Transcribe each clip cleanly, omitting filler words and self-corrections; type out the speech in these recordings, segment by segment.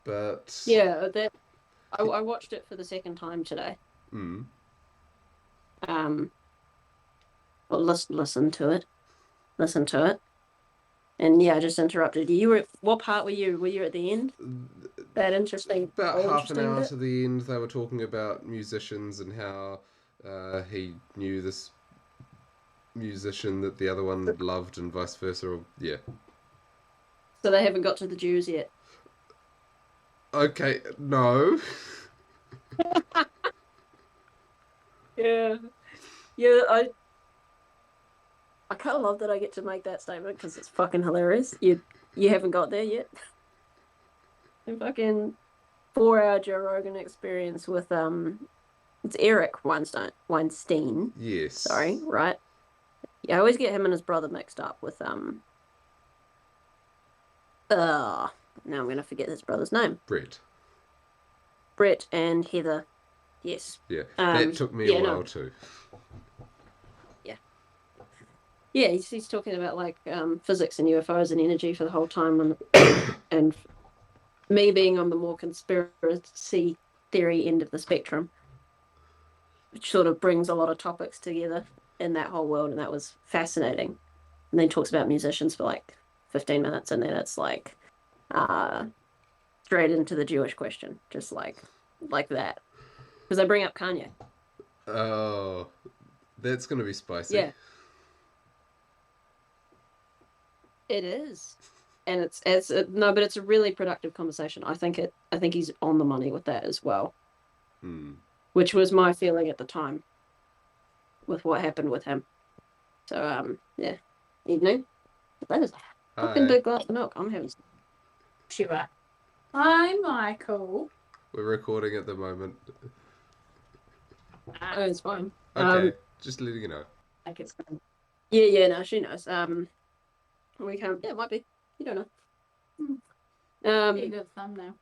But Yeah, that I watched it for the second time today. mm, Um, well, listen to it, and yeah, I just interrupted you. You were what part were you? Were you at the end? That interesting, about all half an interesting hour bit. to the end, they were talking about musicians and how he knew this musician that the other one loved, and vice versa. Or, yeah. So they haven't got to the Jews yet. Okay, no. Yeah, yeah. I kind of love that I get to make that statement because it's fucking hilarious. You haven't got there yet. The fucking 4 hour Joe Rogan experience with it's Eric Weinstein. Sorry, Yes. right? Yeah, I always get him and his brother mixed up with uh now I'm gonna forget his brother's name. Brett. Brett and Heather. Yes. Yeah. That took me a Yeah, while no. too. Yeah. Yeah, he's talking about like physics and UFOs and energy for the whole time and me being on the more conspiracy theory end of the spectrum, which sort of brings a lot of topics together in that whole world, and that was fascinating. And then talks about musicians for like 15 minutes, and then it's like uh straight into the Jewish question, just like that. Because I bring up Kanye. Oh, that's going to be spicy. Yeah, it is. And it's no, but it's a really productive conversation. I think he's on the money with that as well, Hmm. which was my feeling at the time with what happened with him. So yeah. Evening. That is a fucking Hi. big glass of milk. I'm having some. Shiva. Hi, Michael. We're recording at the moment. Oh, it's fine. Okay, just letting you know. Like it's Yeah, yeah, no, she knows. We can, yeah, it might be. You don't know. a Um, good thumbnail.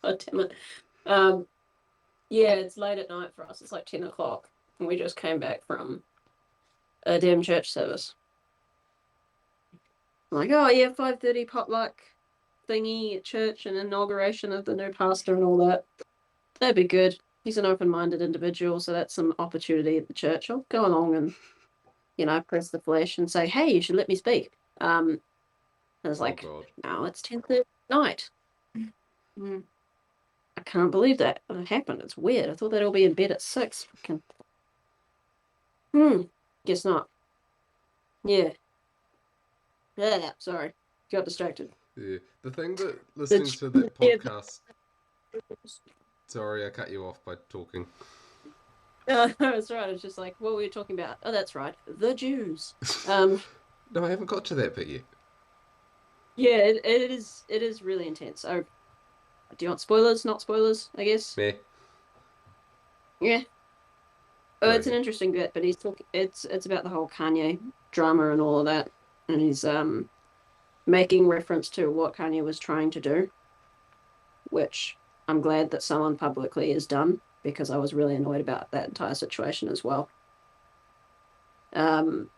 God damn it. Um, yeah, it's late at night for us. It's like 10 o'clock. And we just came back from a damn church service. I'm like, oh yeah, 5:30 potluck thingy at church and inauguration of the new pastor and all that. That'd be good. He's an open-minded individual, so that's some opportunity at the church. I'll go along and, press the flesh and say, hey, you should let me speak. I was Oh like, god. no, it's 10:30 at night. Mm. I can't believe that it happened. It's weird. I thought they'd all be in bed at 6. Hmm. Guess not. Yeah. Yeah. Sorry. Got distracted. Yeah. The thing that listening The, to that yeah, podcast. Sorry, I cut you off by talking. that's right. It's just like, what were we talking about? Oh, that's right. The Jews. Um, No, I haven't got to that bit yet. yeah, it is really intense. Oh, do you want spoilers? Not spoilers, I guess. Meh. Yeah. Oh, Go it's an ahead. interesting bit, but he's talking. It's about the whole Kanye drama and all of that, and he's making reference to what Kanye was trying to do, which I'm glad that someone publicly has done because I was really annoyed about that entire situation as well. Um,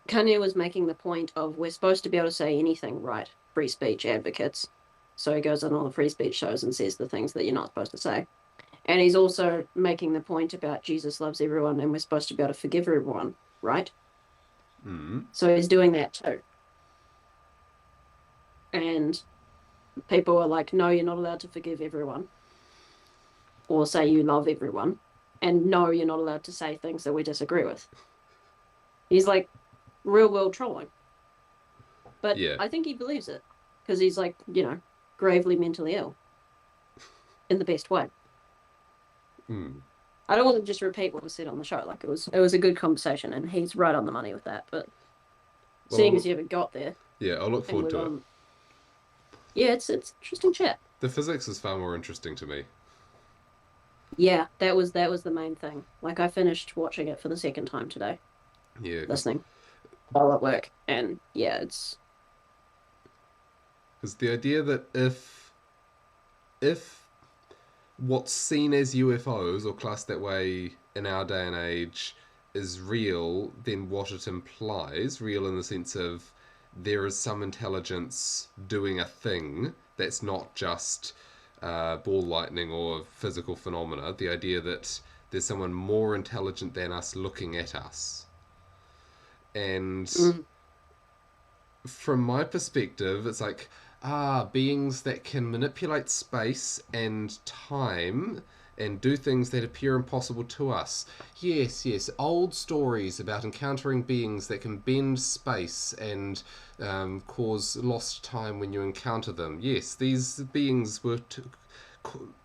Kanye was making the point of we're supposed to be able to say anything, right? Free speech advocates. So he goes on all the free speech shows and says the things that you're not supposed to say. And he's also making the point about Jesus loves everyone and we're supposed to be able to forgive everyone, right? Hmm. So he's doing that too. And people are like, no, you're not allowed to forgive everyone or say you love everyone. And no, you're not allowed to say things that we disagree with. He's like real world trolling. But Yeah. I think he believes it because he's like, gravely mentally ill in the best way. Hmm. I don't want to just repeat what was said on the show. Like it was a good conversation and he's right on the money with that. But seeing as Well, you haven't got there yeah, I'll look and forward we're to it. on, yeah, it's interesting chat. The physics is far more interesting to me. Yeah, that was the main thing. Like I finished watching it for the second time today, Yeah, because listening while at work, and yeah, it's the idea that if what's seen as UFOs or classed that way in our day and age is real, then what it implies, real in the sense of there is some intelligence doing a thing that's not just ball lightning or physical phenomena. The idea that there's someone more intelligent than us looking at us. And Mm. from my perspective, it's like, beings that can manipulate space and time and do things that appear impossible to us. Yes, yes, old stories about encountering beings that can bend space and cause lost time when you encounter them. Yes, these beings were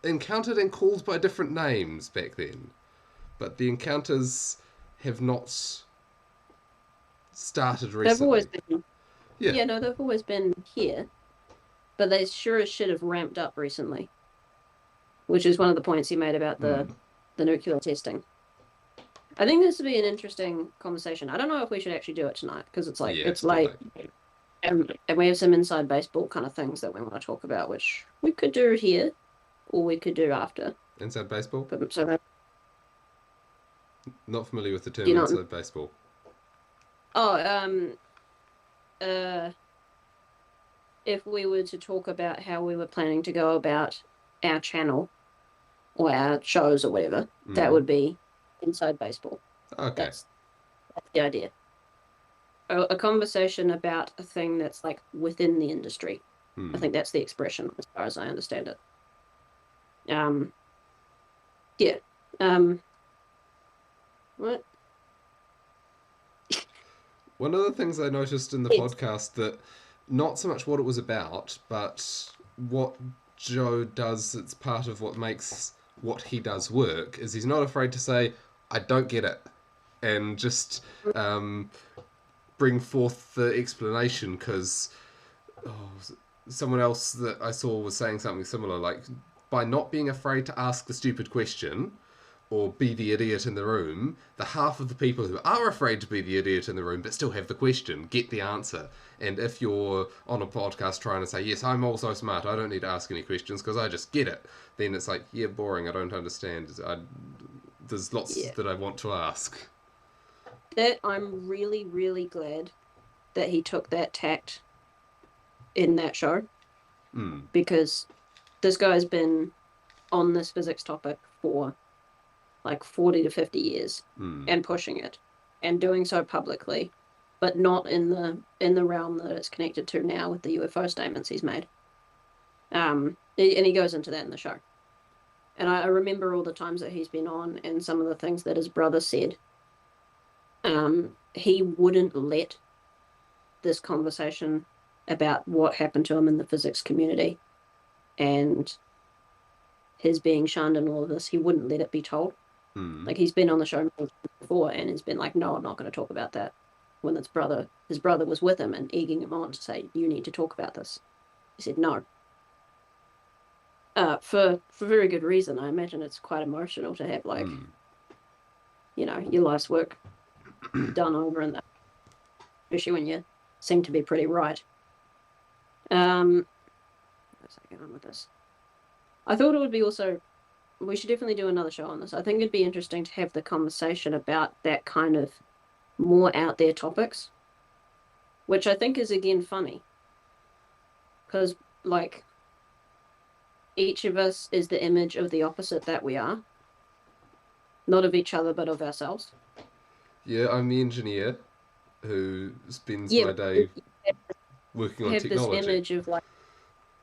encountered and called by different names back then. But the encounters have not started They've always recently. been, Yeah. yeah, no, they've always been here, but they sure as shit have ramped up recently, which is one of the points he made about the nuclear testing. I think this would be an interesting conversation. I don't know if we should actually do it tonight because it's like Yeah, it's too late, and we have some inside baseball kind of things that we want to talk about, which we could do here or we could do after. Inside baseball? But so Not familiar with the term you know, inside baseball. oh, if we were to talk about how we were planning to go about our channel or our shows or whatever, that would be inside baseball. Okay. That's the idea. A conversation about a thing that's like within the industry. I think that's the expression as far as I understand it. Yeah. What? One of the things I noticed in the podcast that not so much what it was about, but what Joe does, it's part of what makes what he does work, is he's not afraid to say, I don't get it. And just bring forth the explanation, because someone else that I saw was saying something similar, like, by not being afraid to ask the stupid question, or be the idiot in the room, the half of the people who are afraid to be the idiot in the room but still have the question get the answer. And if you're on a podcast trying to say, yes, I'm also smart, I don't need to ask any questions because I just get it, then it's like, yeah, boring, I don't understand. There's lots that I want to ask. That I'm really, really glad that he took that tact in that show. Because this guy's been on this physics topic for like 40 to 50 years and pushing it and doing so publicly, but not in the realm that it's connected to now with the UFO statements he's made. And he goes into that in the show. And I remember all the times that he's been on and some of the things that his brother said. He wouldn't let this conversation about what happened to him in the physics community and his being shunned and all of this, he wouldn't let it be told. Like, he's been on the show before and has been like, no, I'm not going to talk about that. When his brother was with him and egging him on to say, you need to talk about this. He said no. For very good reason. I imagine it's quite emotional to have, like, you know, your life's work done over in that, especially when you seem to be pretty right. What's going on with this? I thought it would be also, we should definitely do another show on this. I think it'd be interesting to have the conversation about that kind of more out there topics, which I think is again funny because, like, each of us is the image of the opposite that we are, not of each other but of ourselves. Yeah, I'm the engineer who spends my day working on technology. This image of, like,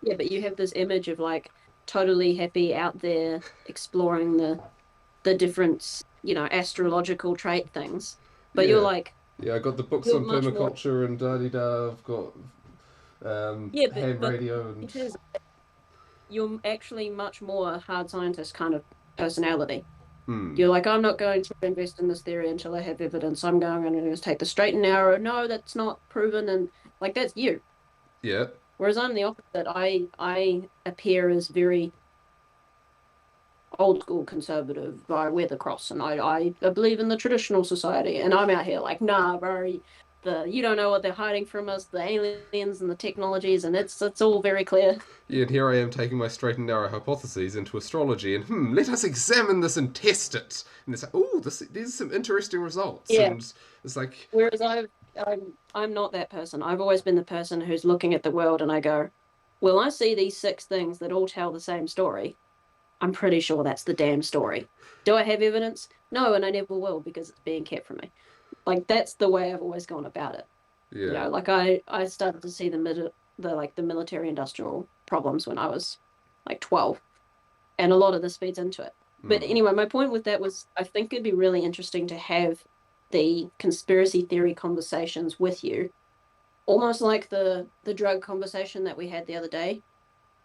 but you have this image of, like, totally happy out there exploring the different, you know, astrological trait things, but you're like, I got the books on permaculture and da-di-da. I've got ham radio and you're actually much more a hard scientist kind of personality. You're like, I'm not going to invest in this theory until I have evidence. I'm going to just take the straight and narrow. No, that's not proven, and like, that's you. Yeah. Whereas I'm the opposite. I appear as very old school conservative. I wear the cross, and I believe in the traditional society. And I'm out here like, nah, bro, you don't know what they're hiding from us, the aliens and the technologies, and it's all very clear. Yeah, and here I am taking my straight and narrow hypotheses into astrology, and let us examine this and test it. And it's like, oh, these are some interesting results. Yeah. And it's like, whereas I'm not that person. I've always been the person who's looking at the world and I go, well, I see these 6 things that all tell the same story. I'm pretty sure that's the damn story. Do I have evidence? No, and I never will because it's being kept from me. Like, that's the way I've always gone about it. Yeah. You know, like I started to see the military industrial problems when I was like 12, and a lot of this feeds into it. But anyway, my point with that was I think it'd be really interesting to have the conspiracy theory conversations with you, almost like the drug conversation that we had the other day,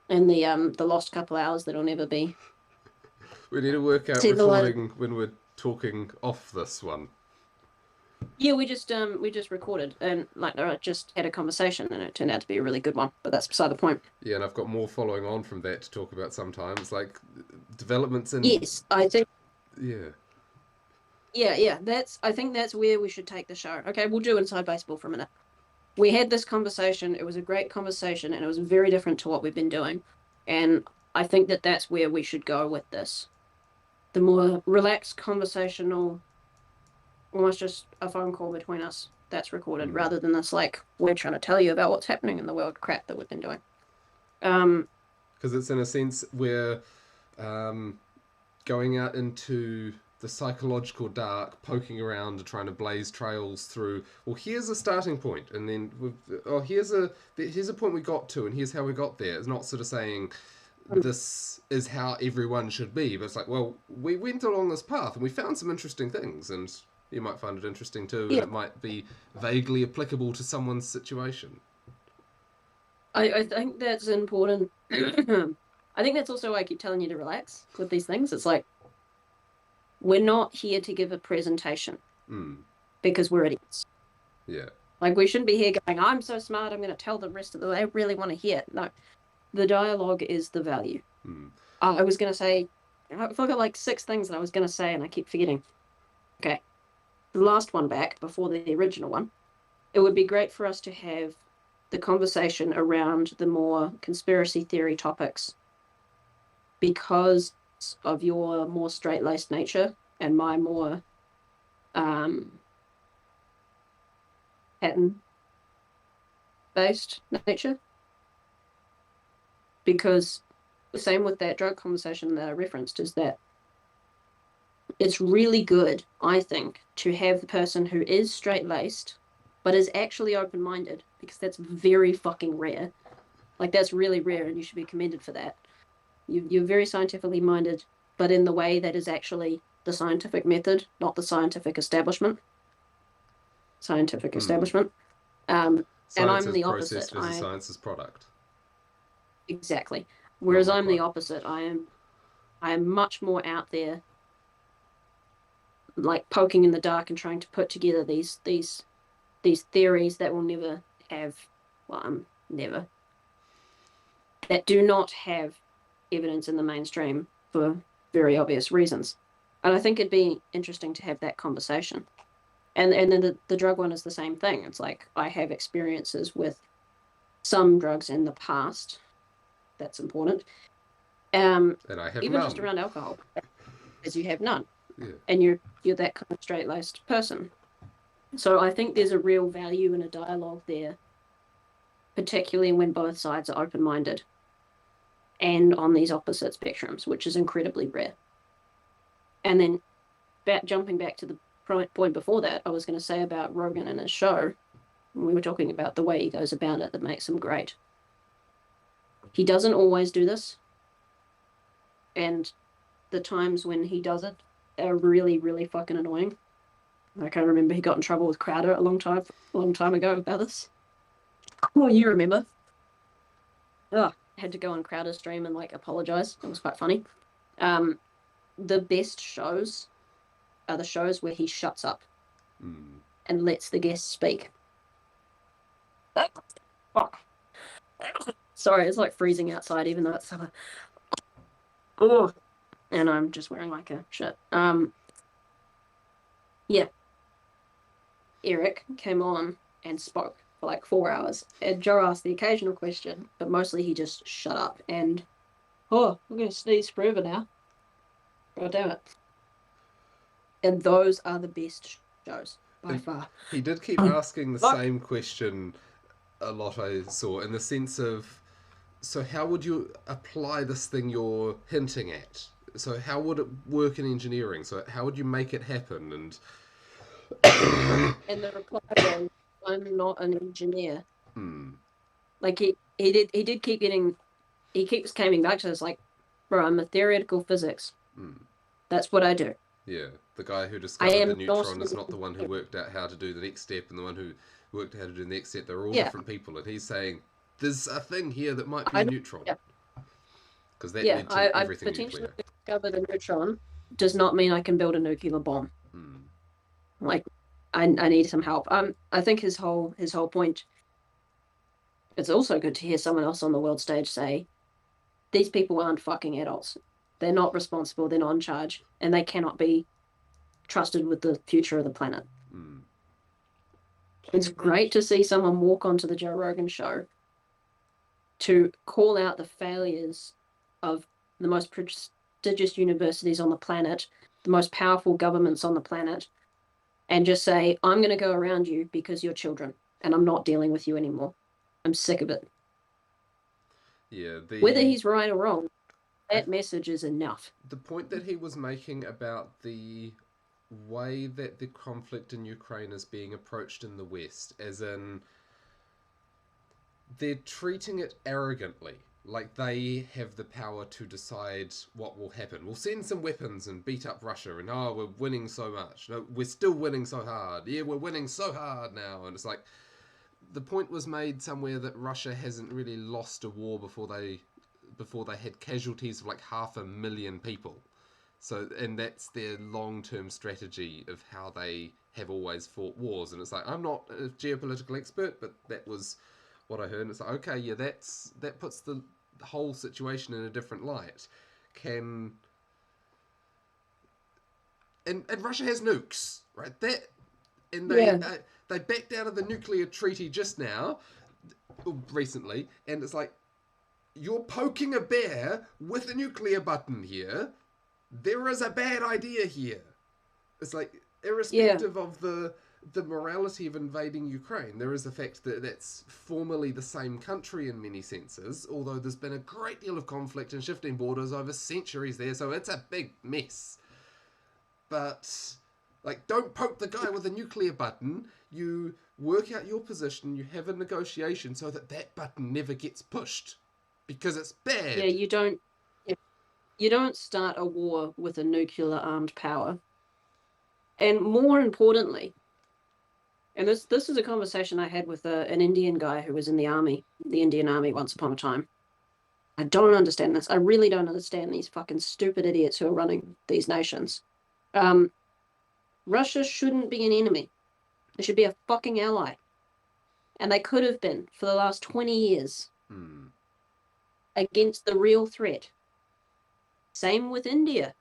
and the lost couple hours that'll never be. We need to work out recording when we're talking off this one. Yeah, we just recorded and like I just had a conversation and it turned out to be a really good one, but that's beside the point. Yeah, and I've got more following on from that to talk about sometimes, like developments in. Yes, I think. Yeah. Yeah. I think that's where we should take the show. Okay, we'll do Inside Baseball for a minute. We had this conversation. It was a great conversation, and it was very different to what we've been doing. And I think that that's where we should go with this. The more relaxed, conversational, almost just a phone call between us that's recorded, rather than this like we're trying to tell you about what's happening in the world crap that we've been doing. Because it's in a sense we're going out into the psychological dark, poking around and trying to blaze trails through. Well, here's a starting point, and then here's a point we got to, and here's how we got there. It's not sort of saying this is how everyone should be, but it's like, well, we went along this path and we found some interesting things, and you might find it interesting too, and it might be vaguely applicable to someone's situation. I think that's important. I think that's also why I keep telling you to relax with these things. It's like, we're not here to give a presentation because we're idiots. Yeah. Like, we shouldn't be here going, I'm so smart, I'm going to tell the rest of them, they really want to hear it. No, the dialogue is the value. I was going to say, I've got like 6 things that I was going to say and I keep forgetting. Okay. The last one back, before the original one, it would be great for us to have the conversation around the more conspiracy theory topics because of your more straight-laced nature and my more pattern-based nature. Because the same with that drug conversation that I referenced is that it's really good, I think, to have the person who is straight-laced but is actually open-minded, because that's very fucking rare. Like, that's really rare, and you should be commended for that. You're very scientifically minded, but in the way that is actually the scientific method, not the scientific establishment. Establishment. And I'm the opposite. Science is product. Exactly. Whereas I'm the opposite. I am much more out there, like poking in the dark and trying to put together these theories that will never have, that do not have evidence in the mainstream for very obvious reasons. And I think it'd be interesting to have that conversation. And then the drug one is the same thing. It's like, I have experiences with some drugs in the past. That's important. And I have even none. just around alcohol, as you have none. Yeah. And you're that kind of straight-laced person. So I think there's a real value in a dialogue there, particularly when both sides are open-minded and on these opposite spectrums, which is incredibly rare. And then jumping back to the point before that, I was going to say about Rogan and his show, we were talking about the way he goes about it that makes him great. He doesn't always do this, and the times when he does it are really, really fucking annoying. Like, I remember he got in trouble with Crowder a long time ago about this. Oh, you remember? Had to go on Crowder's stream and like apologize. It was quite funny. The best shows are the shows where he shuts up and lets the guests speak. Fuck. Sorry, it's like freezing outside, even though it's summer. Oh, and I'm just wearing like a shirt. Yeah. Eric came on and spoke for like 4 hours, and Joe asked the occasional question, but mostly he just shut up and, I'm gonna sneeze forever now. God damn it. And those are the best shows. by far. He did keep asking the Look. same question a lot, I saw, in the sense of, so how would you apply this thing you're hinting at? So how would it work in engineering? So how would you make it happen? And And the reply was, I'm not an engineer. Like he did keep getting, he keeps coming back to this, like, bro, I'm a theoretical physics. That's what I do. yeah, the guy who I discovered am the neutron not is not the one who worked out how to do the next step, and the one who worked out how to do the next step. They're all Yeah. different people, and he's saying there's a thing here that might be I a don't- neutron. yeah. Because that Yeah, led to I everything potentially nuclear. discovered a neutron does not mean I can build a nuclear bomb. Like, I need some help. I think his whole point. It's also good to hear someone else on the world stage say, these people aren't fucking adults. They're not responsible. They're not in charge, and they cannot be trusted with the future of the planet. It's great to see someone walk onto the Joe Rogan show to call out the failures of the most prestigious universities on the planet, the most powerful governments on the planet, and just say, I'm going to go around you because you're children, and I'm not dealing with you anymore. I'm sick of it. Yeah, Whether he's right or wrong, that message is enough. The point that he was making about the way that the conflict in Ukraine is being approached in the West, as in they're treating it arrogantly, like they have the power to decide what will happen. We'll send some weapons and beat up Russia, and oh, we're winning so much. No, we're still winning so hard. Yeah, we're winning so hard now. And it's like, the point was made somewhere that Russia hasn't really lost a war before they had casualties of like 500,000 people. So, and that's their long-term strategy of how they have always fought wars. And it's like, I'm not a geopolitical expert, but that was what I heard. And it's like, okay, yeah, that puts the whole situation in a different light. And Russia has nukes, right? And they backed out of the nuclear treaty just now, recently, and it's like, you're poking a bear with a nuclear button here. There is a bad idea here. It's like, irrespective of the morality of invading Ukraine, there is the fact that that's formerly the same country in many senses, although there's been a great deal of conflict and shifting borders over centuries there, so it's a big mess. But, like, don't poke the guy with a nuclear button. You work out your position, you have a negotiation so that that button never gets pushed. Because it's bad. Yeah, you don't start a war with a nuclear armed power. And more importantly, and this is a conversation I had with an Indian guy who was in the Indian army once upon a time. I don't understand this. I really don't understand these fucking stupid idiots who are running these nations. Russia shouldn't be an enemy. It should be a fucking ally. And they could have been for the last 20 years. Against the real threat. Same with India.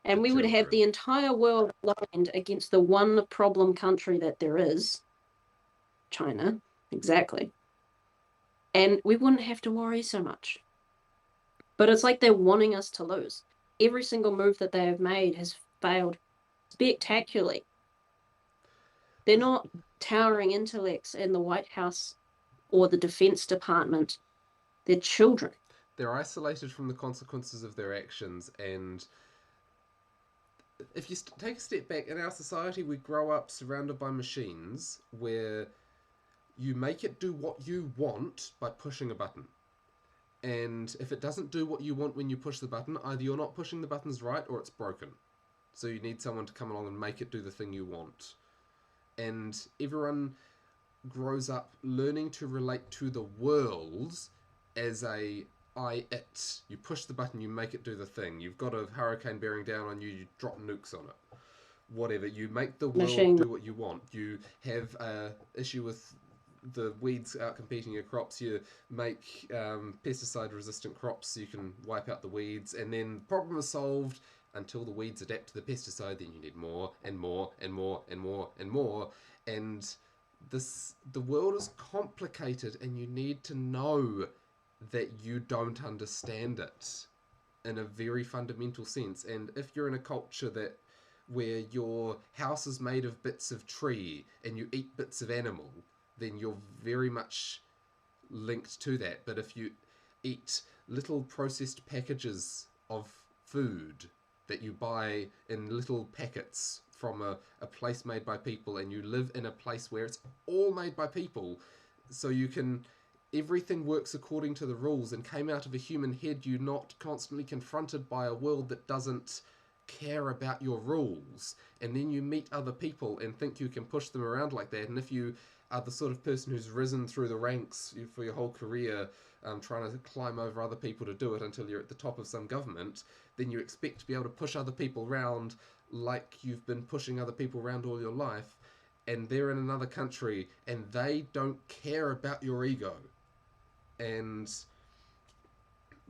And we would have the entire world aligned against the one problem country that there is, China, exactly. And we wouldn't have to worry so much. But it's like they're wanting us to lose. Every single move that they have made has failed spectacularly. They're not towering intellects in the White House or the Defense Department. They're children. They're isolated from the consequences of their actions, and if you take a step back, in our society we grow up surrounded by machines where you make it do what you want by pushing a button. And if it doesn't do what you want when you push the button, either you're not pushing the buttons right or it's broken. So you need someone to come along and make it do the thing you want. And everyone grows up learning to relate to the world as it. You push the button, you make it do the thing. You've got a hurricane bearing down on you, you drop nukes on it. Whatever, you make the world do what you want. You have an issue with the weeds out competing your crops, you make pesticide resistant crops so you can wipe out the weeds, and then the problem is solved until the weeds adapt to the pesticide. Then you need more and more and more and more and more. And the world is complicated, and you need to know that you don't understand it in a very fundamental sense. And if you're in a culture that where your house is made of bits of tree and you eat bits of animal, then you're very much linked to that. But if you eat little processed packages of food that you buy in little packets from a place made by people, and you live in a place where it's all made by people, so you can everything works according to the rules and came out of a human head, you're not constantly confronted by a world that doesn't care about your rules. And then you meet other people and think you can push them around like that. And if you are the sort of person who's risen through the ranks for your whole career, trying to climb over other people to do it until you're at the top of some government, then you expect to be able to push other people around like you've been pushing other people around all your life. And they're in another country and they don't care about your ego. And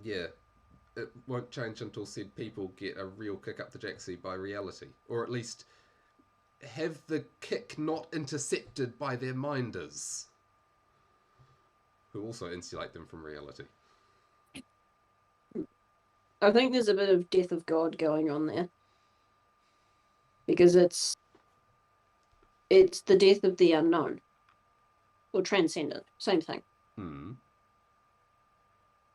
yeah, it won't change until said people get a real kick up the jacksie by reality, or at least have the kick not intercepted by their minders, who also insulate them from reality. I think there's a bit of death of God going on there, because it's the death of the unknown, or transcendent, same thing.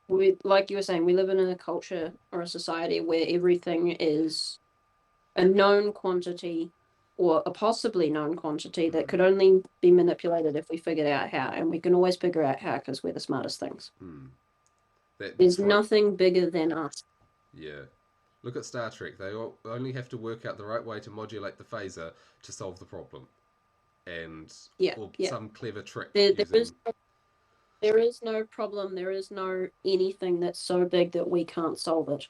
We, like you were saying, we live in a culture or a society where everything is a known quantity, or a possibly known quantity that could only be manipulated if we figured out how, and we can always figure out how because we're the smartest things. There's nothing bigger than us. Yeah. Look at Star Trek. They only have to work out the right way to modulate the phaser to solve the problem. And some clever trick There is no problem, there is no anything that's so big that we can't solve it.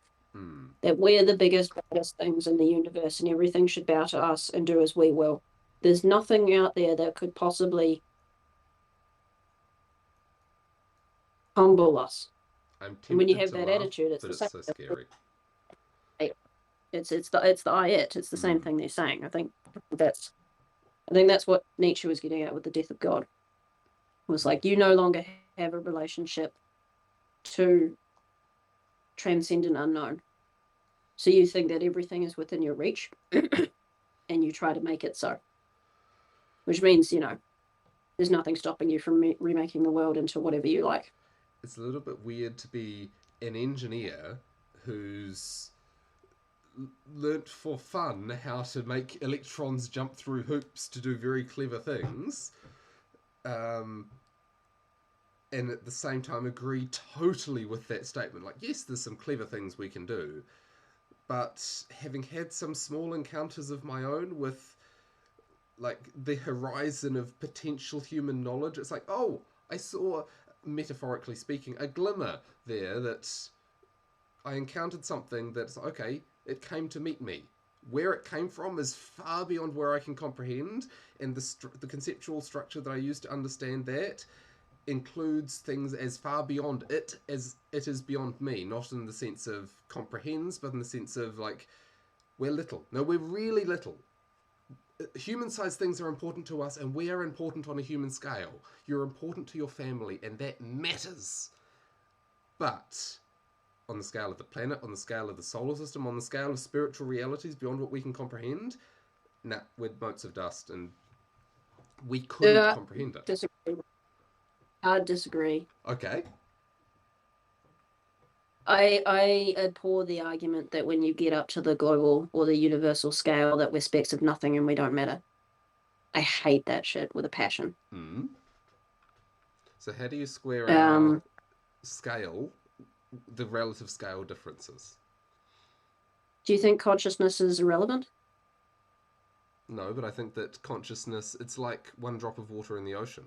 That we're the biggest, baddest things in the universe and everything should bow to us and do as we will. There's nothing out there that could possibly humble us. I'm tempted and when you have to that laugh, attitude, it's but the it's same. so scary. It's the I it. It's the same thing they're saying. I think that's what Nietzsche was getting at with the death of God. It was like, you no longer have a relationship to transcendent unknown. So you think that everything is within your reach and you try to make it so. Which means, there's nothing stopping you from remaking the world into whatever you like. It's a little bit weird to be an engineer who's learnt for fun how to make electrons jump through hoops to do very clever things, and at the same time agree totally with that statement. Like, yes, there's some clever things we can do, but having had some small encounters of my own with like the horizon of potential human knowledge, it's like, oh, I saw, metaphorically speaking, a glimmer there, that I encountered something that's okay, it came to meet me. Where it came from is far beyond where I can comprehend, and the conceptual structure that I use to understand that includes things as far beyond it as it is beyond me. Not in the sense of comprehends, but in the sense of, like, we're little. No, we're really little. Human-sized things are important to us, and we are important on a human scale. You're important to your family, and that matters. But on the scale of the planet, on the scale of the solar system, on the scale of spiritual realities beyond what we can comprehend, we're motes of dust, and we couldn't comprehend it. I disagree. Okay. I abhor the argument that when you get up to the global or the universal scale that we're specks of nothing and we don't matter. I hate that shit with a passion. So how do you square our scale, the relative scale differences? Do you think consciousness is irrelevant? No, but I think that consciousness, it's like one drop of water in the ocean.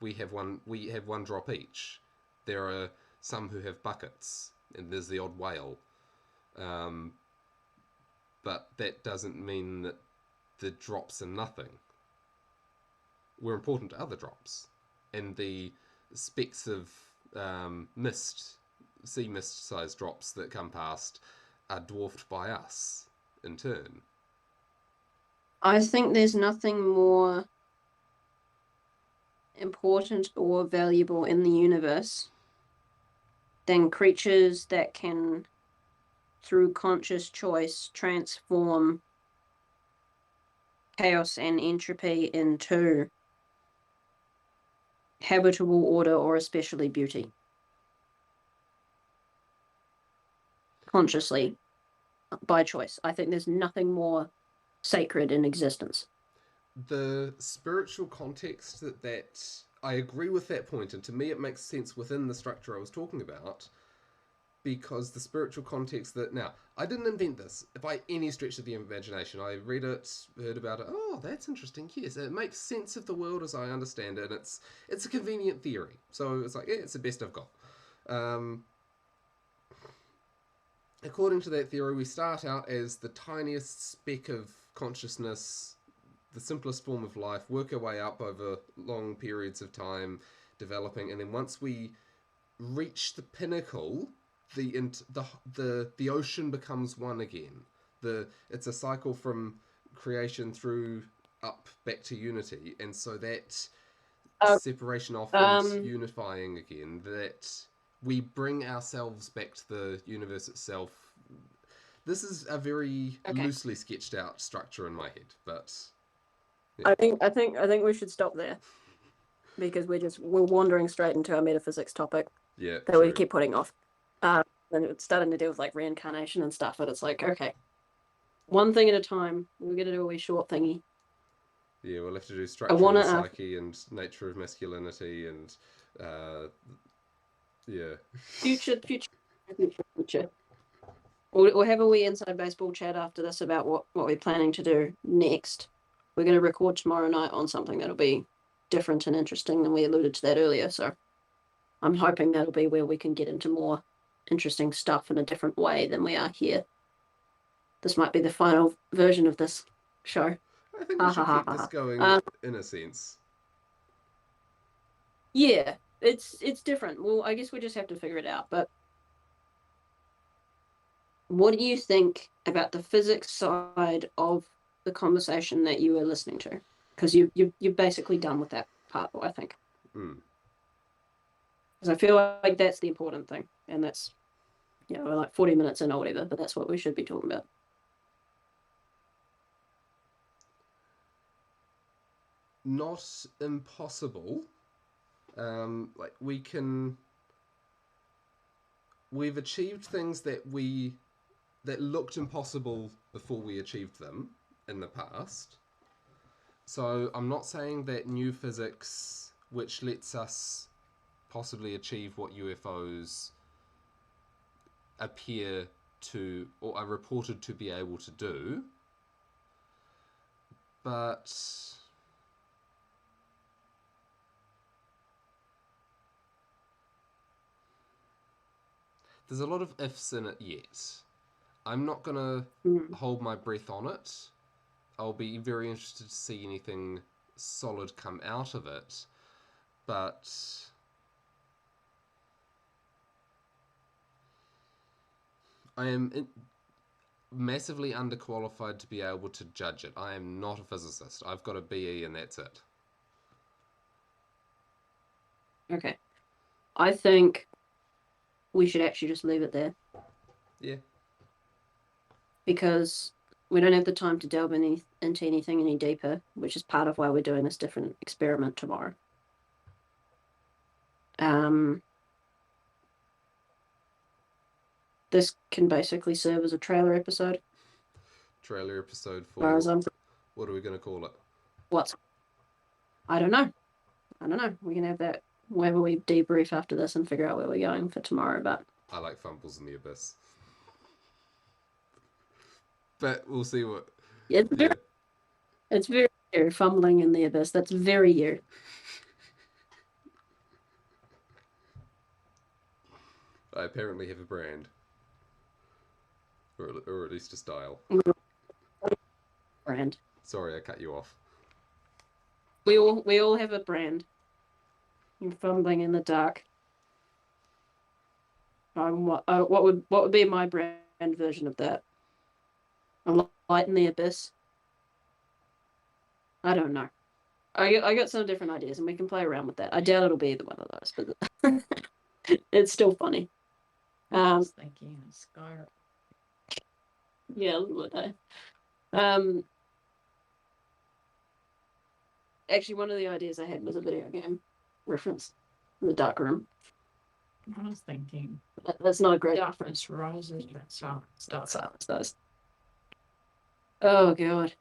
We have one drop each. There are some who have buckets, and there's the odd whale. But that doesn't mean that the drops are nothing. We're important to other drops. And the specks of mist, sea mist sized drops that come past are dwarfed by us in turn. I think there's nothing more important or valuable in the universe than creatures that can, through conscious choice, transform chaos and entropy into habitable order or especially beauty. Consciously, by choice. I think there's nothing more sacred in existence. The spiritual context that I agree with that point, and to me it makes sense within the structure I was talking about, because the spiritual context that, now, I didn't invent this by any stretch of the imagination. I read it, heard about it. Oh, that's interesting. Yes, it makes sense of the world as I understand it. It's a convenient theory, so it's like, yeah, it's the best I've got. According to that theory, we start out as the tiniest speck of consciousness, the simplest form of life, work our way up over long periods of time, developing, and then once we reach the pinnacle, the ocean becomes one again. It's a cycle from creation through up back to unity, and so that separation off and unifying again, that we bring ourselves back to the universe itself. This is a very loosely sketched out structure in my head, but yeah. I think we should stop there, because we're wandering straight into our metaphysics topic. Yeah, that we keep putting off. And it's starting to deal with like reincarnation and stuff, and it's like, okay, one thing at a time. We're gonna do a wee short thingy. Yeah, we'll have to do structure of the psyche and nature of masculinity and yeah. Future. We'll have a wee inside baseball chat after this about what we're planning to do next. We're going to record tomorrow night on something that'll be different and interesting, and we alluded to that earlier. So I'm hoping that'll be where we can get into more interesting stuff in a different way than we are here. This might be the final version of this show. I think we should keep this going in a sense. Yeah, it's different. Well, I guess we just have to figure it out. But what do you think about the physics side of the conversation that you were listening to? Because you're basically done with that part, I think. Because I feel like that's the important thing, and that's, we're like 40 minutes in or whatever, but that's what we should be talking about. Not impossible. Like we've achieved things that looked impossible before we achieved them in the past. So I'm not saying that new physics, which lets us possibly achieve what UFOs appear to, or are reported to be able to do, but there's a lot of ifs in it yet. I'm not going to hold my breath on it. I'll be very interested to see anything solid come out of it. But I am massively underqualified to be able to judge it. I am not a physicist. I've got a BE and that's it. Okay. I think we should actually just leave it there. Yeah. Because we don't have the time to delve into anything any deeper, which is part of why we're doing this different experiment tomorrow. This can basically serve as a trailer episode. Trailer episode for... What are we going to call it? What? I don't know. We can have that whenever we debrief after this and figure out where we're going for tomorrow. But I like Fumbles in the Abyss. But we'll see what... It's very you, fumbling in the abyss. That's very you. I apparently have a brand. Or at least a style. Brand. Sorry, I cut you off. We all have a brand. You're fumbling in the dark. What would be my brand version of that? A light in the abyss. I don't know. I got some different ideas, and we can play around with that. I doubt it'll be either one of those, but it's still funny. I was thinking of Skyrim. Yeah, would I? Actually, one of the ideas I had was a video game reference, The Dark Room. I was thinking That's not a great reference. darkness rises and Silence those. Oh god.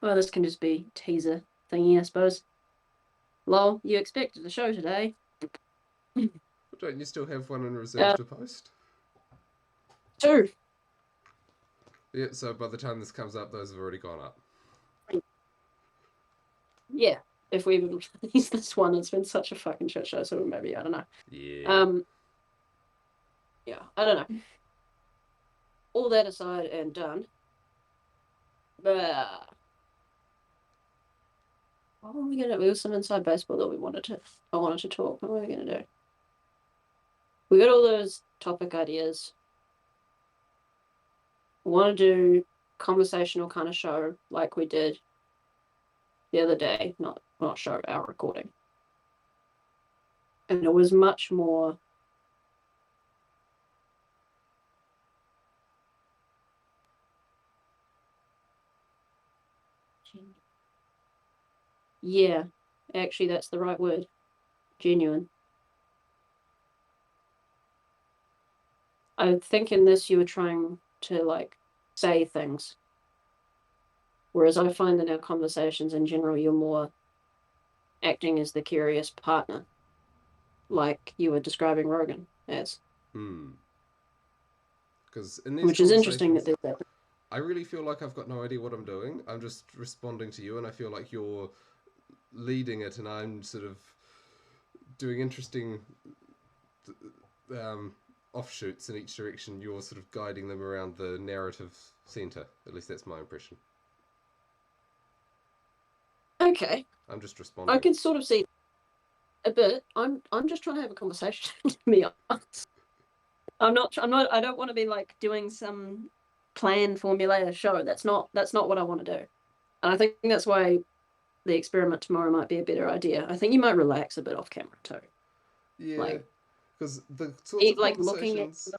Well, this can just be teaser thingy, I suppose. Lol, you expected a show today. Don't you still have one in reserve to post? 2. Yeah, so by the time this comes up, those have already gone up. Yeah, if we even release this one, it's been such a fucking shit show, so maybe, I don't know. Yeah. Yeah, I don't know. All that aside and done. What were we gonna do? There was some inside baseball that I wanted to talk. What were we gonna do? We got all those topic ideas. We want to do conversational kind of show like we did the other day, not show, our recording. And it was much more yeah, actually that's the right word. Genuine. I think in this you were trying to like say things. Whereas I find in our conversations in general you're more acting as the curious partner. Like you were describing Rogan as. Because in these Which is interesting that there's that. I really feel like I've got no idea what I'm doing. I'm just responding to you, and I feel like you're leading it, and I'm sort of doing interesting offshoots in each direction. You're sort of guiding them around the narrative center. At least that's my impression. Okay. I'm just responding. I can sort of see a bit. I'm just trying to have a conversation, to be honest. I don't want to be like doing some planned formulated show. That's not what I want to do. And I think that's why the experiment tomorrow might be a better idea. I think you might relax a bit off camera too. Yeah, because the sorts of like conversations.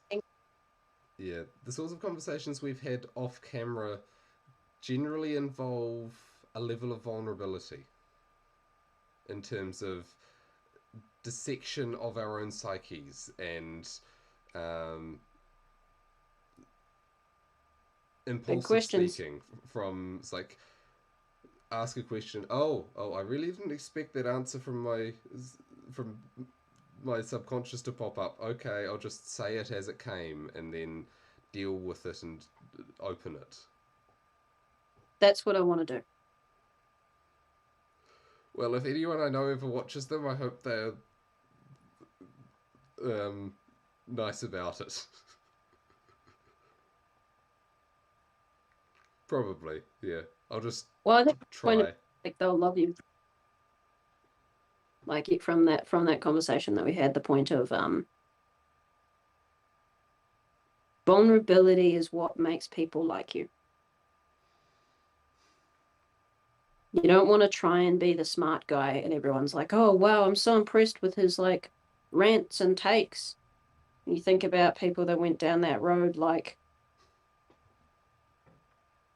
Yeah, the sorts of conversations we've had off camera generally involve a level of vulnerability in terms of dissection of our own psyches and impulsive speaking from it's like ask a question. Oh, I really didn't expect that answer from my subconscious to pop up. Okay, I'll just say it as it came and then deal with it and open it. That's what I want to do. Well, if anyone I know ever watches them, I hope they're nice about it. Probably, yeah. I'll just I think try. Like they'll love you. Like from that conversation that we had, the point of vulnerability is what makes people like you. You don't want to try and be the smart guy and everyone's like, oh wow, I'm so impressed with his like rants and takes. You think about people that went down that road, like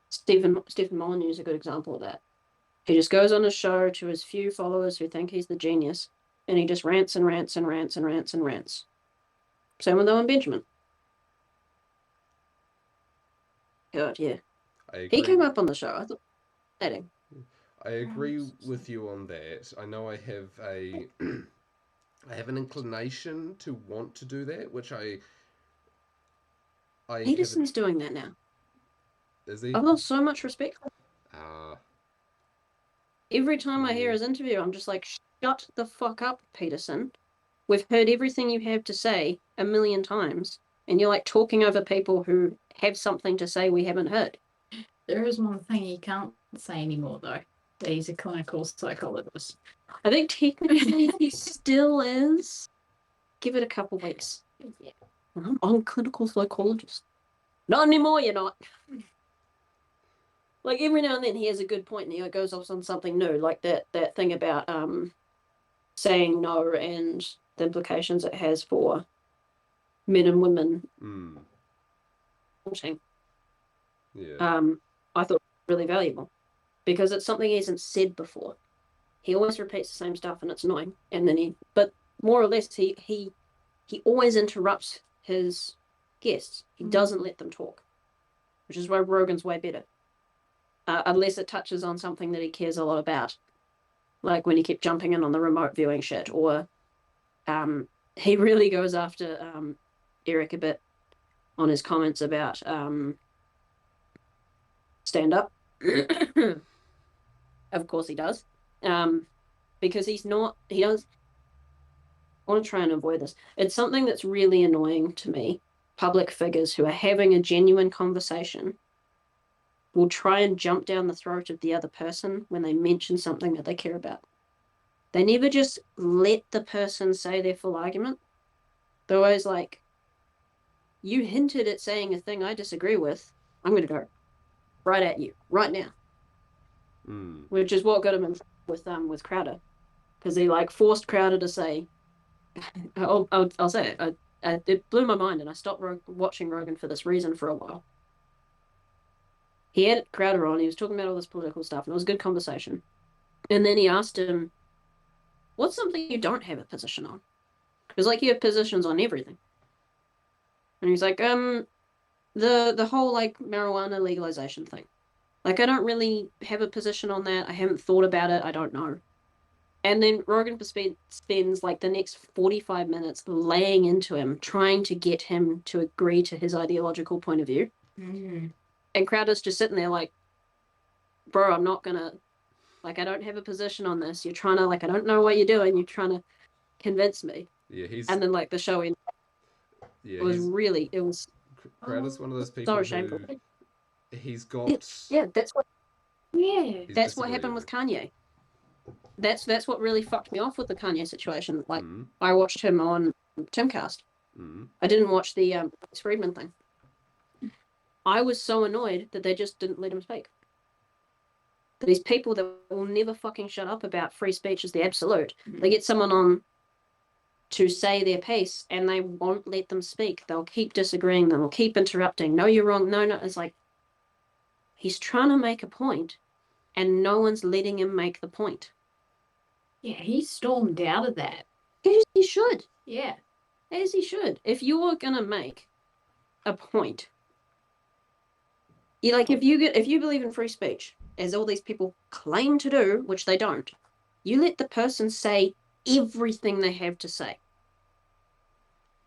Stephen Molyneux is a good example of that. He just goes on a show to his few followers who think he's the genius, and he just rants and rants and rants and rants and rants. Same with Owen Benjamin. God, yeah. He came up on the show. I thought fascinating. I agree with you on that. I know I have I have an inclination to want to do that, which Peterson's doing that now. Is he? I've lost so much respect for him. Every time I hear his interview, I'm just like, shut the fuck up, Peterson. We've heard everything you have to say 1,000,000 times, and you're like talking over people who have something to say we haven't heard. There is one thing he can't say anymore, though. That he's a clinical psychologist. I think technically he still is. Give it a couple weeks. Yeah. I'm a clinical psychologist. Not anymore, you're not. Like every now and then he has a good point and he goes off on something new, like that thing about saying no and the implications it has for men and women. Yeah. I thought really valuable because it's something he hasn't said before. he always repeats the same stuff and it's annoying. And then but more or less, he always interrupts his guests. He doesn't let them talk, which is why Rogan's way better. Unless it touches on something that he cares a lot about, like when he kept jumping in on the remote viewing shit, or he really goes after Eric a bit on his comments about stand-up. Of course he does. Because he does, I want to try and avoid this. It's something that's really annoying to me. Public figures who are having a genuine conversation will try and jump down the throat of the other person when they mention something that they care about. They never just let the person say their full argument. They're always like, you hinted at saying a thing I disagree with. I'm going to go right at you, right now. Which is what got him in with Crowder. Because he like forced Crowder to say, I'll say it, it blew my mind and I stopped watching Rogan for this reason for a while. He had Crowder on, he was talking about all this political stuff, and it was a good conversation. And then he asked him, what's something you don't have a position on? Because like you have positions on everything. And he's like, the whole like marijuana legalization thing. Like I don't really have a position on that. I haven't thought about it. I don't know. And then Rogan spends like the next 45 minutes laying into him, trying to get him to agree to his ideological point of view. Mm. And Crowder's just sitting there like, bro, I'm not gonna, like, I don't have a position on this. You're trying to, like, I don't know what you're doing. You're trying to convince me. Yeah, and then like the show ended. Yeah, it was Crowder's one of those people so shameful. He's got. Yeah, that's what He's that's what happened with Kanye. That's what really fucked me off with the Kanye situation. Like I watched him on Timcast. I didn't watch the Friedman thing. I was so annoyed that they just didn't let him speak. These people that will never fucking shut up about free speech is the absolute. They get someone on to say their piece and they won't let them speak. They'll keep disagreeing. They'll keep interrupting. No, you're wrong. No. It's like, he's trying to make a point and no one's letting him make the point. Yeah, he stormed out of that. As he should. Yeah. As he should. If you're going to make a point, you like, if you believe in free speech, as all these people claim to do, which they don't, you let the person say everything they have to say.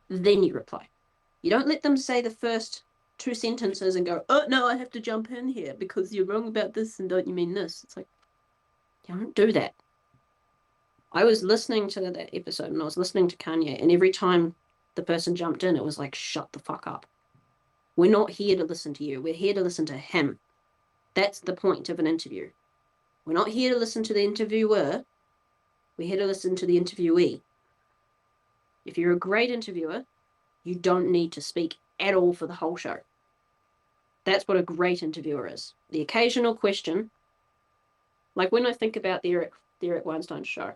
Then you reply. You don't let them say the first 2 sentences and go, oh, no, I have to jump in here because you're wrong about this and don't you mean this? It's like, you don't do that. I was listening to that episode and I was listening to Kanye, and every time the person jumped in, it was like, shut the fuck up. We're not here to listen to you. We're here to listen to him. That's the point of an interview. We're not here to listen to the interviewer. We're here to listen to the interviewee. If you're a great interviewer, you don't need to speak at all for the whole show. That's what a great interviewer is. The occasional question, like when I think about the Eric Weinstein show.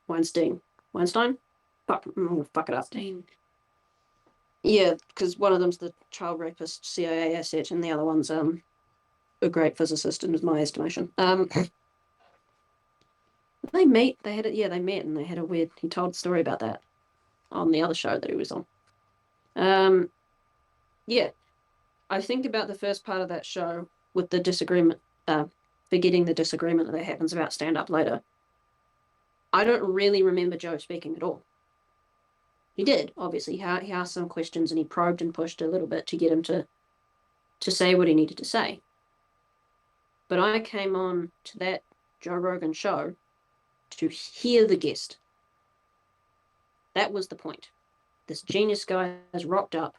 Weinstein? Fuck it up. Stein. Yeah, because one of them's the child rapist CIA asset and the other one's a great physicist in my estimation. They met and they had a weird, he told a story about that on the other show that he was on. Yeah, I think about the first part of that show with the disagreement, forgetting the disagreement that happens about stand-up later. I don't really remember Joe speaking at all. He did, obviously. He asked some questions and he probed and pushed a little bit to get him to say what he needed to say. But I came on to that Joe Rogan show to hear the guest. That was the point. This genius guy has rocked up,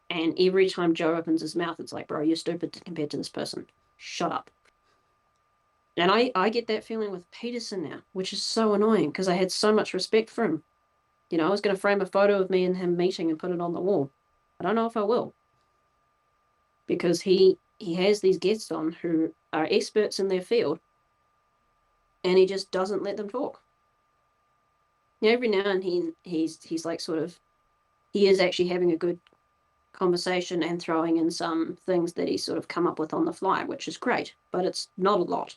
and every time Joe opens his mouth, it's like, bro, you're stupid compared to this person. Shut up. And I get that feeling with Peterson now, which is so annoying because I had so much respect for him. You know, I was going to frame a photo of me and him meeting and put it on the wall. I don't know if I will. Because he has these guests on who are experts in their field, and he just doesn't let them talk. You know, every now and then he's like sort of, he is actually having a good conversation and throwing in some things that he's sort of come up with on the fly, which is great, but it's not a lot.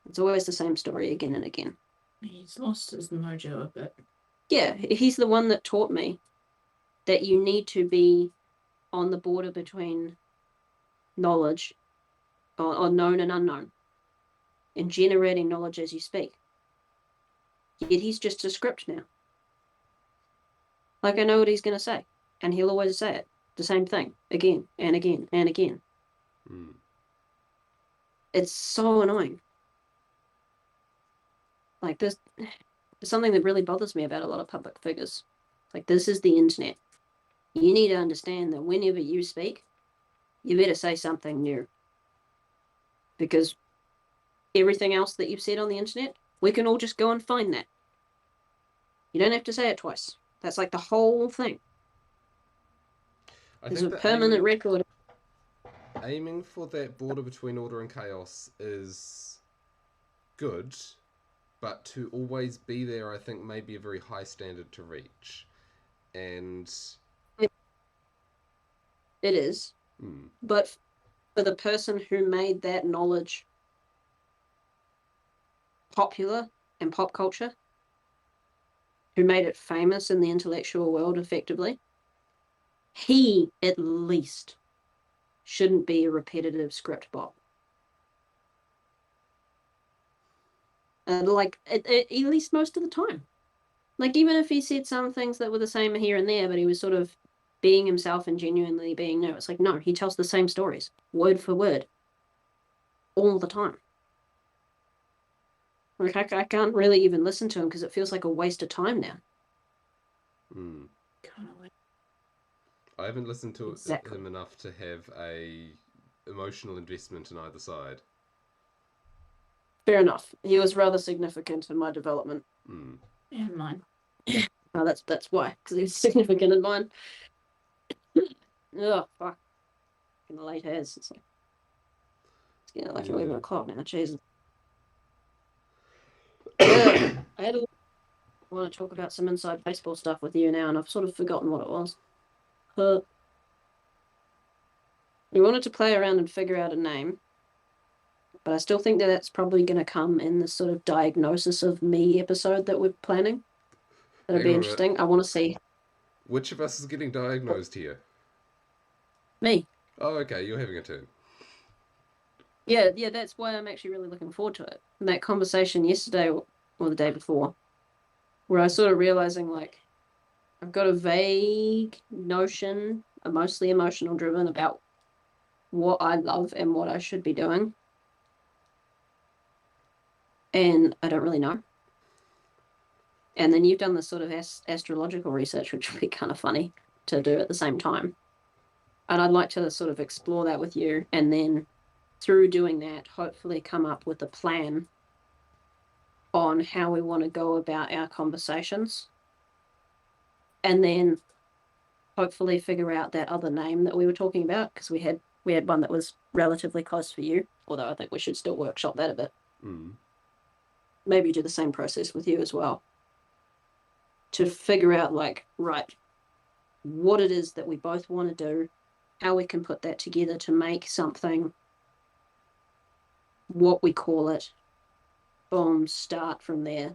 It's always the same story again and again. He's lost his mojo a bit. Yeah, he's the one that taught me that you need to be on the border between knowledge or known and unknown and generating knowledge as you speak. Yet he's just a script now. Like, I know what he's going to say, and he'll always say it. The same thing, again and again and again. Mm. It's so annoying. Like, there's something that really bothers me about a lot of public figures. Like, this is the internet. You need to understand that whenever you speak, you better say something new. Because everything else that you've said on the internet, we can all just go and find that. You don't have to say it twice. That's like the whole thing. I There's think a that permanent record. aiming for that border between order and chaos is good, but to always be there, I think, may be a very high standard to reach. And It is. But for the person who made that knowledge popular in pop culture, who made it famous in the intellectual world effectively, he at least shouldn't be a repetitive script bot. Like, at least most of the time. Like, even if he said some things that were the same here and there, but he was sort of being himself and genuinely being new. It's like, no, he tells the same stories, word for word, all the time. Like, I can't really even listen to him because it feels like a waste of time now. Mm. Kind of like, I haven't listened to Exactly. him enough to have a emotional investment in either side. Fair enough. He was rather significant in my development. Mm. yeah, mine. Oh, that's why, because he was significant in mine. Oh, fuck. In the late as. It's like 11 o'clock now. Jesus. I had a want to talk about some inside baseball stuff with you now, and I've sort of forgotten what it was. We wanted to play around and figure out a name, but I still think that that's probably going to come in this sort of diagnosis of me episode that we're planning. That'll be interesting. I want to see. Which of us is getting diagnosed here? Me. Oh, okay, you're having a turn. Yeah, that's why I'm actually really looking forward to it. And that conversation yesterday or the day before, where I sort of realizing, like, I've got a vague notion, mostly emotional driven, about what I love and what I should be doing. And I don't really know. And then you've done this sort of astrological research, which would be kind of funny to do at the same time. And I'd like to sort of explore that with you, and then through doing that, hopefully come up with a plan on how we want to go about our conversations. And then hopefully figure out that other name that we were talking about, because we had one that was relatively close for you, although I think we should still workshop that a bit. Maybe do the same process with you as well, to figure out, like, right, what it is that we both want to do, how we can put that together to make something, what we call it, boom, start from there,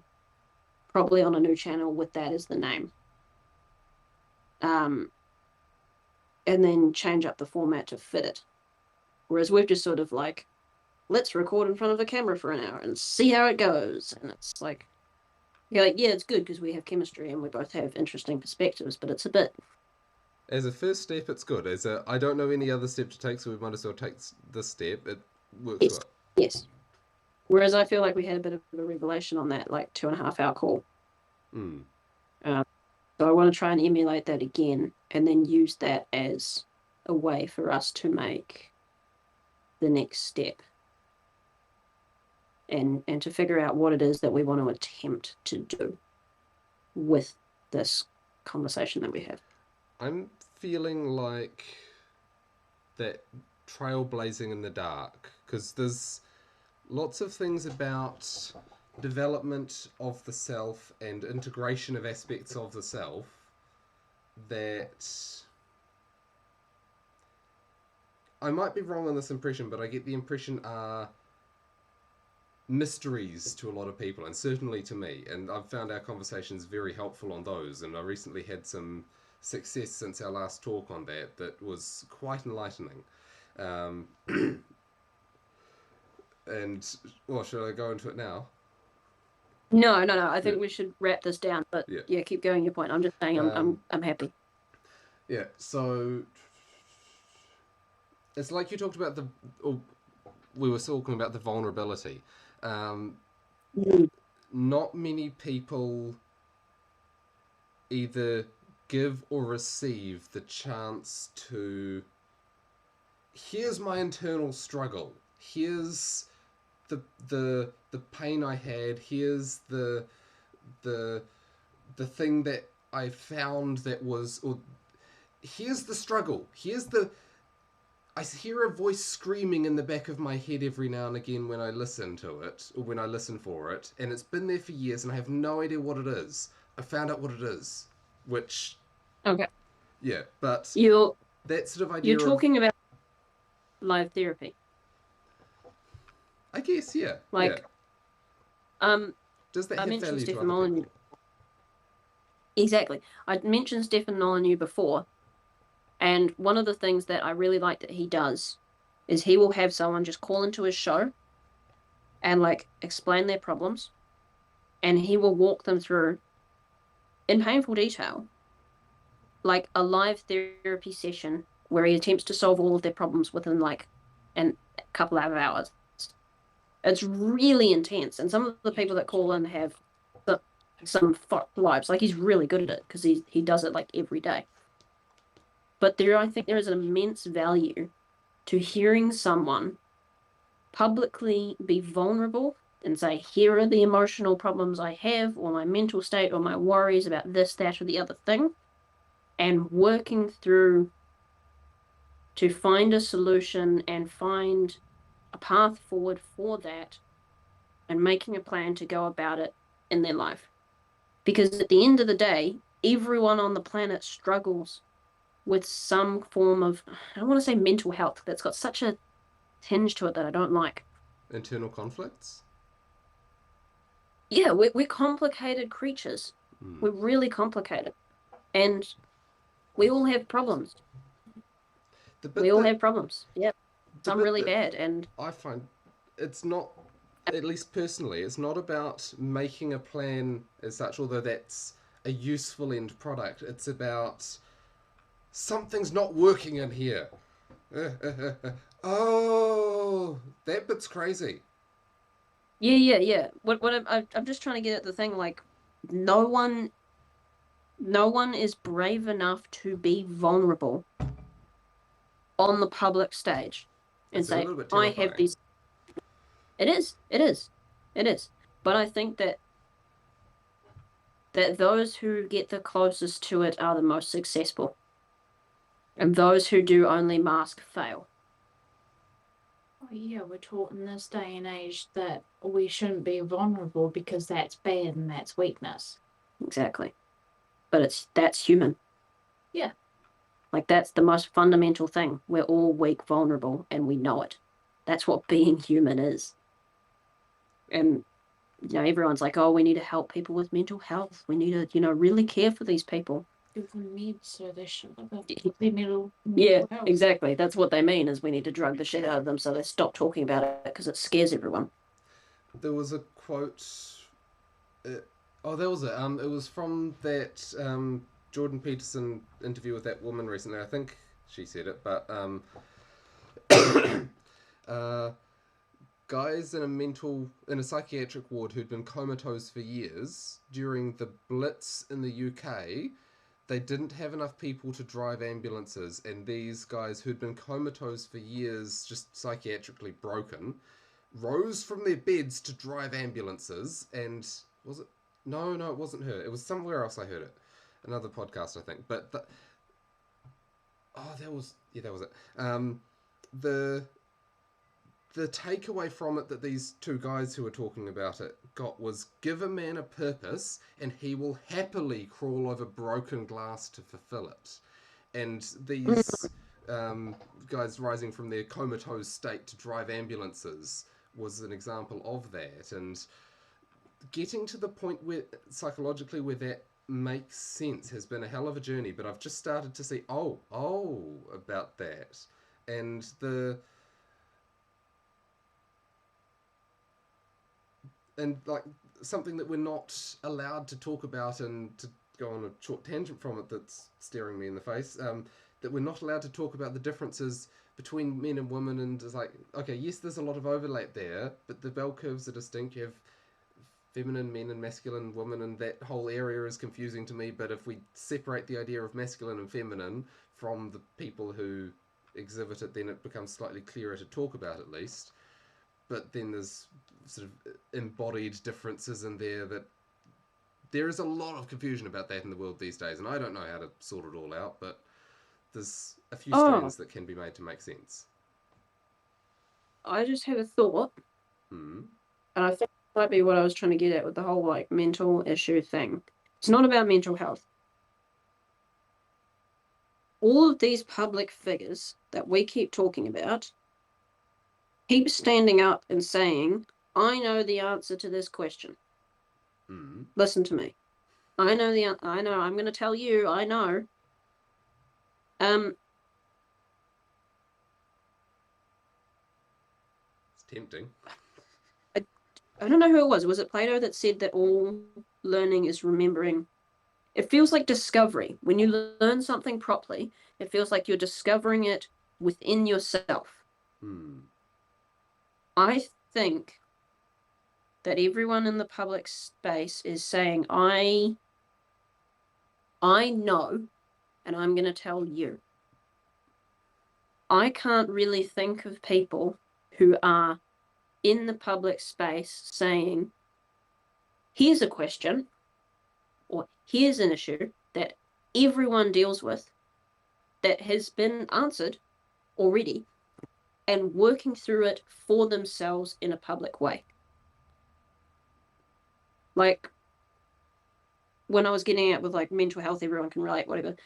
probably on a new channel with that as the name. And then change up the format to fit it. Whereas we've just sort of like, let's record in front of a camera for an hour and see how it goes. And it's like, you're like, yeah, it's good because we have chemistry and we both have interesting perspectives, but it's a bit. As a first step, it's good. I don't know any other step to take, so we might as well take this step. It works well. Yes. Whereas I feel like we had a bit of a revelation on that, like 2.5 hour call. So I want to try and emulate that again, and then use that as a way for us to make the next step, and to figure out what it is that we want to attempt to do with this conversation that we have. I'm feeling like that trailblazing in the dark, because there's lots of things about development of the self and integration of aspects of the self that I might be wrong on this impression, but I get the impression are mysteries to a lot of people, and certainly to me. And I've found our conversations very helpful on those. And I recently had some success since our last talk on that was quite enlightening. Um, and well, should I go into it now? No. I think we should wrap this down. But yeah, keep going your point. I'm just saying I'm happy. Yeah. So it's like you talked about we were talking about the vulnerability. Not many people either give or receive the chance to. Here's my internal struggle. Here's the pain I had. Here's the thing that I found that was, or here's the struggle. I hear a voice screaming in the back of my head every now and again when I listen to it, or when I listen for it, and it's been there for years and I have no idea what it is. I found out what it is, which... Okay. Yeah, but that sort of idea You're talking about live therapy. I guess, yeah. Like, yeah. Does that I have mentioned value Stephen to other people? Molyneux. Exactly. I mentioned Stephen Molyneux before, and one of the things that I really like that he does is he will have someone just call into his show and like explain their problems, and he will walk them through in painful detail, like a live therapy session where he attempts to solve all of their problems within like a couple of hours. It's really intense, and some of the people that call in have some fucked lives. Like, he's really good at it because he does it like every day. But I think there is an immense value to hearing someone publicly be vulnerable and say, here are the emotional problems I have, or my mental state, or my worries about this, that, or the other thing, and working through to find a solution and find a path forward for that, and making a plan to go about it in their life. Because at the end of the day, everyone on the planet struggles with some form of, I don't want to say mental health, that's got such a tinge to it that I don't like. Internal conflicts? Yeah, we're complicated creatures. We're really complicated. And we all have problems. We all have problems. Yep. Some really bad. And I find it's not, at least personally, it's not about making a plan as such, although that's a useful end product. It's about something's not working in here. Oh, that bit's crazy. Yeah. What I'm just trying to get at the thing, like, no one is brave enough to be vulnerable on the public stage and say, I have these. It is. But I think that those who get the closest to it are the most successful. And those who do only mask fail. Oh, yeah, we're taught in this day and age that we shouldn't be vulnerable because that's bad and that's weakness. Exactly. But that's human. Yeah. Like, that's the most fundamental thing. We're all weak, vulnerable, and we know it. That's what being human is. And, everyone's like, oh, we need to help people with mental health. We need to, really care for these people. Give them meds so they shut up their mental health. Yeah, exactly. That's what they mean, is we need to drug the shit out of them so they stop talking about it because it scares everyone. There was a quote... there was it. It was from that Jordan Peterson interview with that woman recently. I think she said it, but guys in a psychiatric ward who'd been comatose for years, during the Blitz in the UK, they didn't have enough people to drive ambulances, and these guys who'd been comatose for years, just psychiatrically broken, rose from their beds to drive ambulances. And was it? No, it wasn't her. It was somewhere else I heard it. Another podcast, I think. But that was it. The takeaway from it that these two guys who were talking about it got was, give a man a purpose and he will happily crawl over broken glass to fulfill it. And these guys rising from their comatose state to drive ambulances was an example of that, and getting to the point where psychologically where that makes sense has been a hell of a journey. But I've just started to see about that, and like something that we're not allowed to talk about, and to go on a short tangent from it that's staring me in the face, that we're not allowed to talk about the differences between men and women. And it's like, okay, yes, there's a lot of overlap there, but the bell curves are distinct. You have feminine men and masculine women, and that whole area is confusing to me. But if we separate the idea of masculine and feminine from the people who exhibit it, then it becomes slightly clearer to talk about, at least. But then there's sort of embodied differences in there that there is a lot of confusion about that in the world these days, and I don't know how to sort it all out, but there's a few strands that can be made to make sense. I just had a thought, Hmm. and I think it might be what I was trying to get at with the whole like mental issue thing. It's not about mental health. All of these public figures that we keep talking about keep standing up and saying, I know the answer to this question. Hmm. Listen to me. I know, I'm going to tell you, I know. It's tempting. I don't know who it was. Was it Plato that said that all learning is remembering? It feels like discovery. When you learn something properly, it feels like you're discovering it within yourself. Hmm. I think that everyone in the public space is saying, I know, and I'm going to tell you. I can't really think of people who are in the public space saying, here's a question, or here's an issue that everyone deals with that has been answered already, and working through it for themselves in a public way. Like when I was getting at with like mental health, everyone can relate, whatever.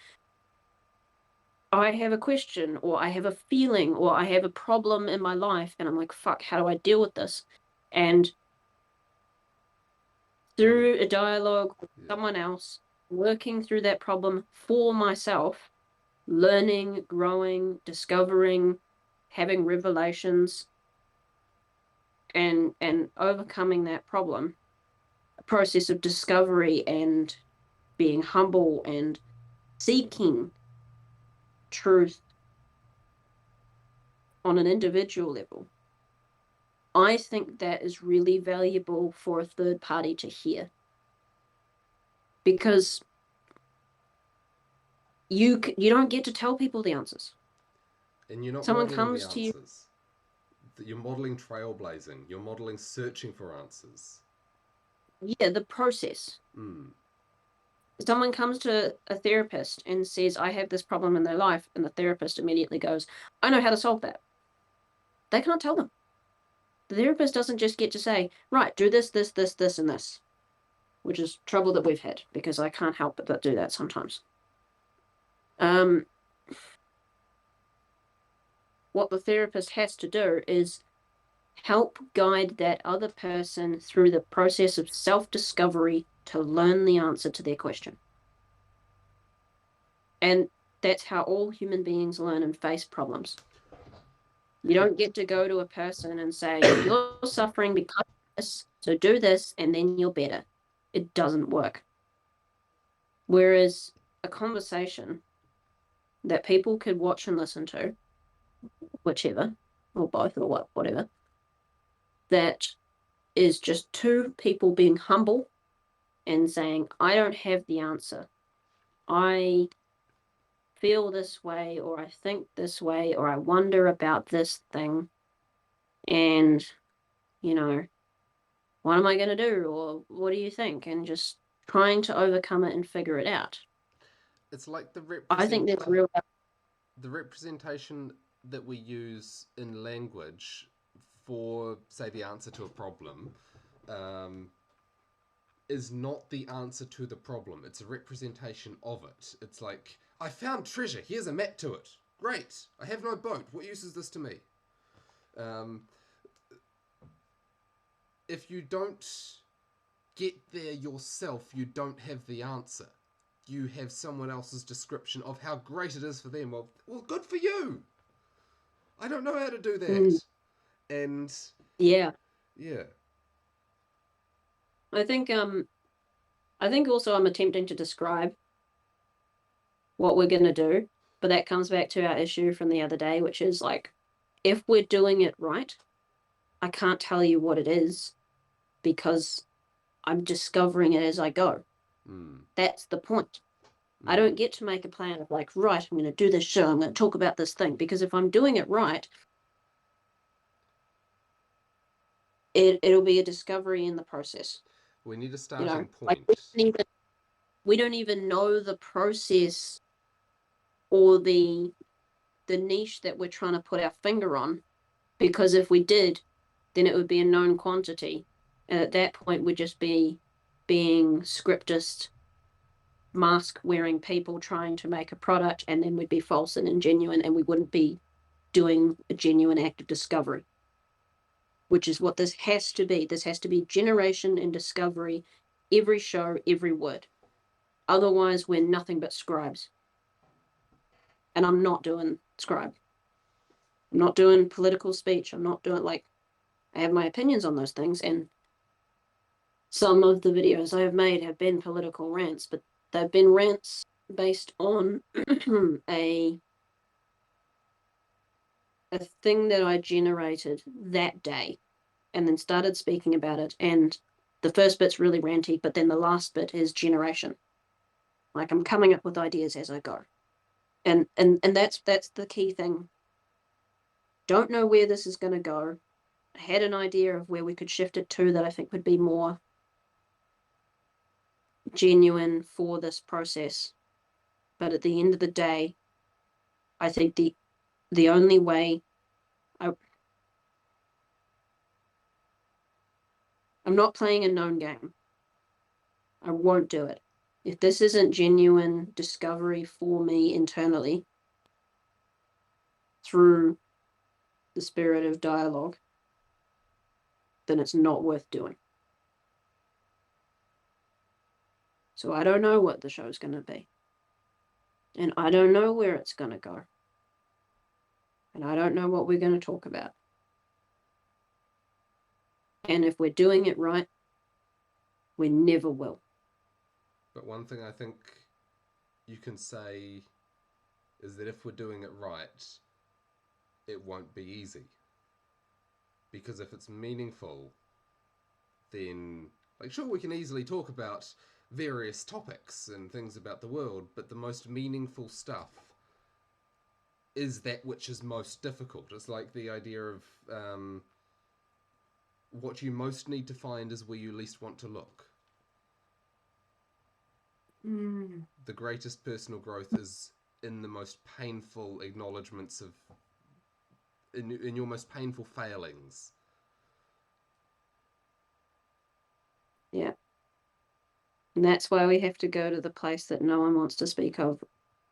I have a question, or I have a feeling, or I have a problem in my life, and I'm like, fuck, how do I deal with this? And through a dialogue with someone else, working through that problem for myself, learning, growing, discovering, having revelations, and overcoming that problem, a process of discovery and being humble and seeking truth on an individual level. I think that is really valuable for a third party to hear, because you don't get to tell people the answers. And you're not Someone modeling comes the to you. answers. You're modeling trailblazing. You're modeling searching for answers. Yeah, the process. Hmm. Someone comes to a therapist and says, I have this problem in their life, and the therapist immediately goes, I know how to solve that. They can't tell them. The therapist doesn't just get to say, right, do this, this, this, this, and this, which is trouble that we've had, because I can't help but do that sometimes. What the therapist has to do is help guide that other person through the process of self-discovery to learn the answer to their question. And that's how all human beings learn and face problems. You don't get to go to a person and say, you're suffering because of this, so do this, and then you're better. It doesn't work. Whereas a conversation that people could watch and listen to, whichever, or both, or whatever, that is just two people being humble and saying, I don't have the answer. I feel this way, or I think this way, or I wonder about this thing. And, what am I going to do? Or what do you think? And just trying to overcome it and figure it out. It's like I think there's real. the representation that we use in language for, say, the answer to a problem, is not the answer to the problem. It's a representation of it. It's like, I found treasure. Here's a map to it. Great. I have no boat. What use is this to me? if you don't get there yourself, you don't have the answer. You have someone else's description of how great it is for them. Well, good for you. I don't know how to do that. And Yeah. yeah. I think also I'm attempting to describe what we're going to do, but that comes back to our issue from the other day, which is like, if we're doing it right, I can't tell you what it is because I'm discovering it as I go. That's the point. I don't get to make a plan of like, right, I'm going to do this show, I'm going to talk about this thing, because if I'm doing it right, it'll be a discovery in the process. We need a starting point. Like we don't even know the process or the niche that we're trying to put our finger on, because if we did, then it would be a known quantity, and at that point we'd just be being scriptist, mask wearing people trying to make a product, and then we'd be false and ingenuine, and we wouldn't be doing a genuine act of discovery, which is what this has to be. This has to be generation and discovery, every show, every word. Otherwise, we're nothing but scribes. And I'm not doing scribe. I'm not doing political speech. I'm not doing, like, I have my opinions on those things, and some of the videos I have made have been political rants, but they've been rants based on a thing that I generated that day and then started speaking about it. And the first bit's really ranty, but then the last bit is generation. Like, I'm coming up with ideas as I go. And that's the key thing. Don't know where this is going to go. I had an idea of where we could shift it to that I think would be more genuine for this process. But at the end of the day, I think the only way I'm not playing a known game. I won't do it. If this isn't genuine discovery for me internally through the spirit of dialogue, then it's not worth doing. So I don't know what the show's going to be. And I don't know where it's going to go. And I don't know what we're going to talk about. And if we're doing it right, we never will. But one thing I think you can say is that if we're doing it right, it won't be easy. Because if it's meaningful, then, like, sure, we can easily talk about various topics and things about the world, but the most meaningful stuff is that which is most difficult. It's like the idea of what you most need to find is where you least want to look. The greatest personal growth is in the most painful acknowledgements of in your most painful failings. Yeah. And that's why we have to go to the place that no one wants to speak of,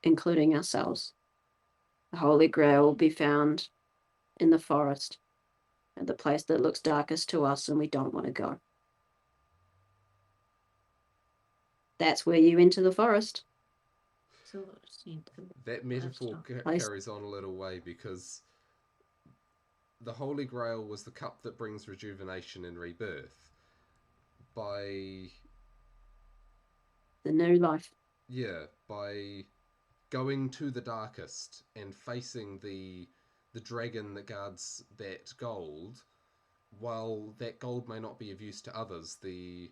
including ourselves. The Holy Grail will be found in the forest, at the place that looks darkest to us and we don't want to go. That's where you enter the forest. That metaphor carries on a little way, because the Holy Grail was the cup that brings rejuvenation and rebirth. By the new life. Yeah, by going to the darkest and facing the dragon that guards that gold, while that gold may not be of use to others, the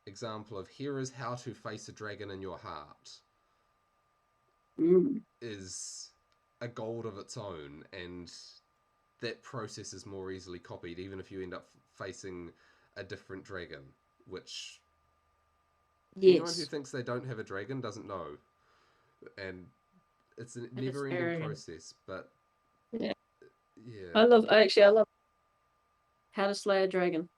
example of here is how to face a dragon in your heart is a gold of its own, and that process is more easily copied, even if you end up facing a different dragon, which anyone who thinks they don't have a dragon doesn't know. And it's a never-ending process, but yeah. Yeah. I love How to Slay a Dragon.